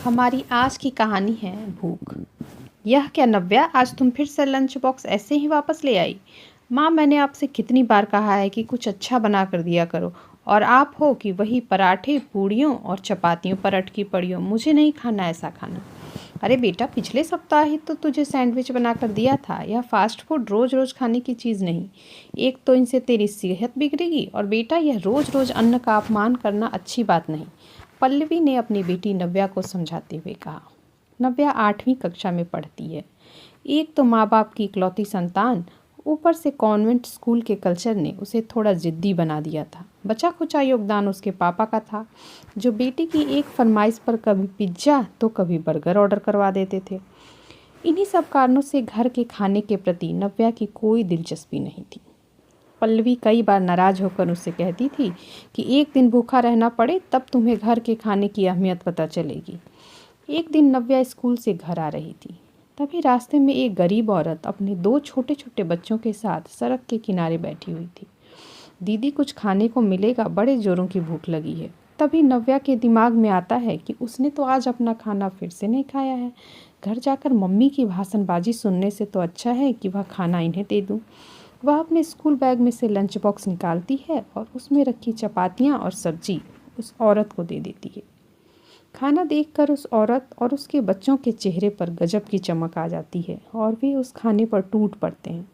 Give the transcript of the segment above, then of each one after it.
हमारी आज की कहानी है भूख। यह क्या नव्या, आज तुम फिर से लंच बॉक्स ऐसे ही वापस ले आई? माँ, मैंने आपसे कितनी बार कहा है कि कुछ अच्छा बना कर दिया करो, और आप हो कि वही पराठे पूड़ियों और चपातियों पर अटकी पड़ी हो। मुझे नहीं खाना ऐसा खाना। अरे बेटा, पिछले सप्ताह ही तो तुझे सैंडविच बना कर दिया था। यह फास्ट फूड रोज़ रोज़ खाने की चीज़ नहीं। एक तो इनसे तेरी सेहत बिगड़ेगी, और बेटा यह रोज़ रोज़ अन्न का अपमान करना अच्छी बात नहीं, पल्लवी ने अपनी बेटी नव्या को समझाते हुए कहा। नव्या 8वीं कक्षा में पढ़ती है। एक तो माँ बाप की इकलौती संतान, ऊपर से कॉन्वेंट स्कूल के कल्चर ने उसे थोड़ा जिद्दी बना दिया था। बचा खुचा योगदान उसके पापा का था, जो बेटी की एक फरमाइश पर कभी पिज्ज़ा तो कभी बर्गर ऑर्डर करवा देते थे। इन्हीं सब कारणों से घर के खाने के प्रति नव्या की कोई दिलचस्पी नहीं थी। पल्लवी कई बार नाराज होकर उससे कहती थी कि एक दिन भूखा रहना पड़े तब तुम्हें घर के खाने की अहमियत पता चलेगी। एक दिन नव्या स्कूल से घर आ रही थी, तभी रास्ते में एक गरीब औरत अपने 2 छोटे छोटे बच्चों के साथ सड़क के किनारे बैठी हुई थी। दीदी, कुछ खाने को मिलेगा? बड़े जोरों की भूख लगी है। तभी नव्या के दिमाग में आता है कि उसने तो आज अपना खाना फिर से नहीं खाया है। घर जाकर मम्मी की भाषणबाजी सुनने से तो अच्छा है कि वह खाना इन्हें दे दूँ। वह अपने स्कूल बैग में से लंच बॉक्स निकालती है और उसमें रखी चपातियाँ और सब्जी उस औरत को दे देती है। खाना देखकर उस औरत और उसके बच्चों के चेहरे पर गजब की चमक आ जाती है और वे उस खाने पर टूट पड़ते हैं।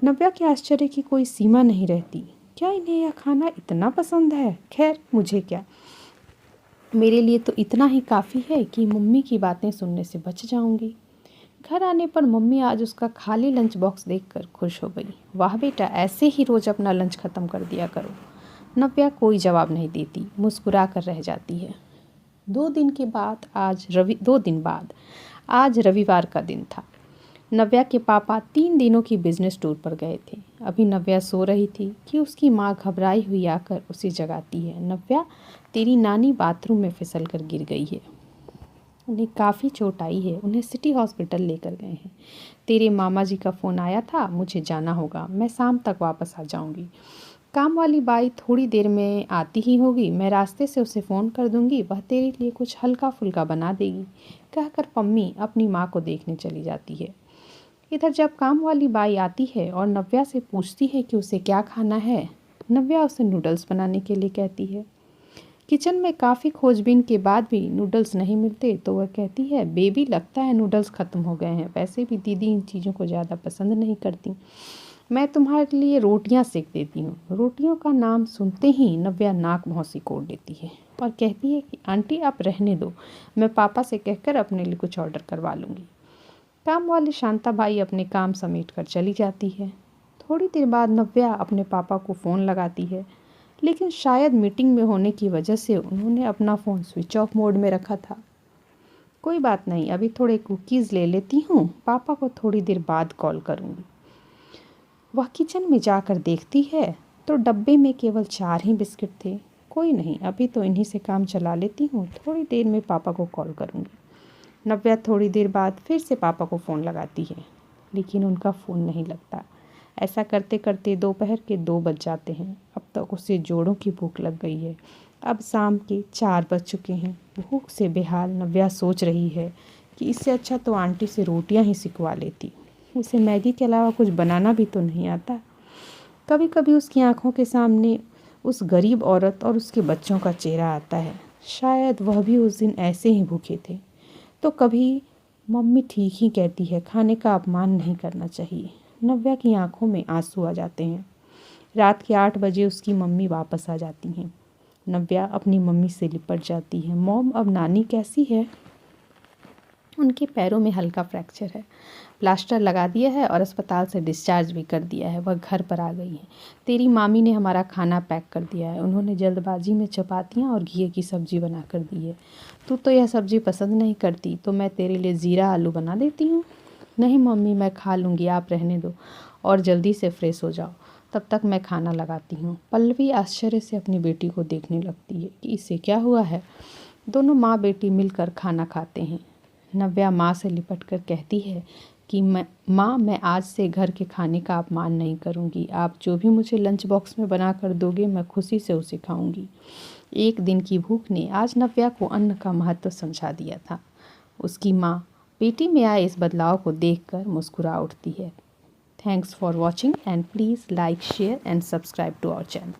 नव्या के आश्चर्य की कोई सीमा नहीं रहती। क्या इन्हें यह खाना इतना पसंद है? खैर, मुझे क्या, मेरे लिए तो इतना ही काफ़ी है कि मम्मी की बातें सुनने से बच जाऊंगी। घर आने पर मम्मी आज उसका खाली लंच बॉक्स देखकर खुश हो गई। वाह बेटा, ऐसे ही रोज़ अपना लंच ख़त्म कर दिया करो। नव्या कोई जवाब नहीं देती, मुस्कुरा कर रह जाती है। 2 दिन बाद आज रविवार का दिन था। नव्या के पापा 3 दिनों की बिजनेस टूर पर गए थे। अभी नव्या सो रही थी कि उसकी माँ घबराई हुई आकर उसे जगाती है। नव्या, तेरी नानी बाथरूम में फिसल कर गिर गई है। उन्हें काफ़ी चोट आई है, उन्हें सिटी हॉस्पिटल लेकर गए हैं। तेरे मामा जी का फ़ोन आया था, मुझे जाना होगा। मैं शाम तक वापस आ जाऊंगी। काम वाली बाई थोड़ी देर में आती ही होगी, मैं रास्ते से उसे फ़ोन कर दूंगी, वह तेरे लिए कुछ हल्का फुल्का बना देगी, कहकर पम्मी अपनी माँ को देखने चली जाती है। इधर जब काम वाली बाई आती है और नव्या से पूछती है कि उसे क्या खाना है, नव्या उसे नूडल्स बनाने के लिए कहती है। किचन में काफ़ी खोजबीन के बाद भी नूडल्स नहीं मिलते तो वह कहती है, बेबी लगता है नूडल्स ख़त्म हो गए हैं। वैसे भी दीदी इन चीज़ों को ज़्यादा पसंद नहीं करती। मैं तुम्हारे लिए रोटियां सेक देती हूँ। रोटियों का नाम सुनते ही नव्या नाक मुँह सिकोड़ लेती है और कहती है कि आंटी आप रहने दो, मैं पापा से कहकर अपने लिए कुछ ऑर्डर करवा लूँगी। काम वाली शांता बाई अपने काम समेट कर चली जाती है। थोड़ी देर बाद नव्या अपने पापा को फ़ोन लगाती है, लेकिन शायद मीटिंग में होने की वजह से उन्होंने अपना फ़ोन स्विच ऑफ मोड में रखा था। कोई बात नहीं, अभी थोड़े कुकीज़ ले लेती हूँ, पापा को थोड़ी देर बाद कॉल करूँगी। वह किचन में जाकर देखती है तो डब्बे में केवल 4 ही बिस्किट थे। कोई नहीं, अभी तो इन्हीं से काम चला लेती हूँ, थोड़ी देर में पापा को कॉल करूँगी। नव्या थोड़ी देर बाद फिर से पापा को फ़ोन लगाती है, लेकिन उनका फ़ोन नहीं लगता। ऐसा करते करते दोपहर के 2 बज जाते हैं। अब तक उसे जोड़ों की भूख लग गई है। अब शाम के 4 बज चुके हैं। भूख से बेहाल नव्या सोच रही है कि इससे अच्छा तो आंटी से रोटियां ही सिकवा लेती। उसे मैगी के अलावा कुछ बनाना भी तो नहीं आता। कभी कभी उसकी आंखों के सामने उस गरीब औरत और उसके बच्चों का चेहरा आता है। शायद वह भी उस दिन ऐसे ही भूखे थे। तो कभी मम्मी ठीक ही कहती है, खाने का अपमान नहीं करना चाहिए। नव्या की आंखों में आंसू आ जाते हैं। रात के 8 बजे उसकी मम्मी वापस आ जाती हैं। नव्या अपनी मम्मी से लिपट जाती है। मॉम, अब नानी कैसी है? उनके पैरों में हल्का फ्रैक्चर है, प्लास्टर लगा दिया है और अस्पताल से डिस्चार्ज भी कर दिया है। वह घर पर आ गई है। तेरी मामी ने हमारा खाना पैक कर दिया है। उन्होंने जल्दबाजी में चपातियाँ और घी की सब्ज़ी बना कर दी है। तू तो यह सब्ज़ी पसंद नहीं करती, तो मैं तेरे लिए ज़ीरा आलू बना देती हूँ। नहीं मम्मी, मैं खा लूँगी, आप रहने दो और जल्दी से फ्रेश हो जाओ, तब तक मैं खाना लगाती हूँ। पल्लवी आश्चर्य से अपनी बेटी को देखने लगती है कि इससे क्या हुआ है। दोनों माँ बेटी मिलकर खाना खाते हैं। नव्या माँ से लिपट कर कहती है कि मैं आज से घर के खाने का अपमान नहीं करूँगी। आप जो भी मुझे लंच बॉक्स में बना कर दोगे, मैं खुशी से उसे खाऊँगी। एक दिन की भूख ने आज नव्या को अन्न का महत्व समझा दिया था। उसकी माँ बेटी में आए इस बदलाव को देखकर मुस्कुरा उठती है। Thanks for watching and please like, share and subscribe to our channel.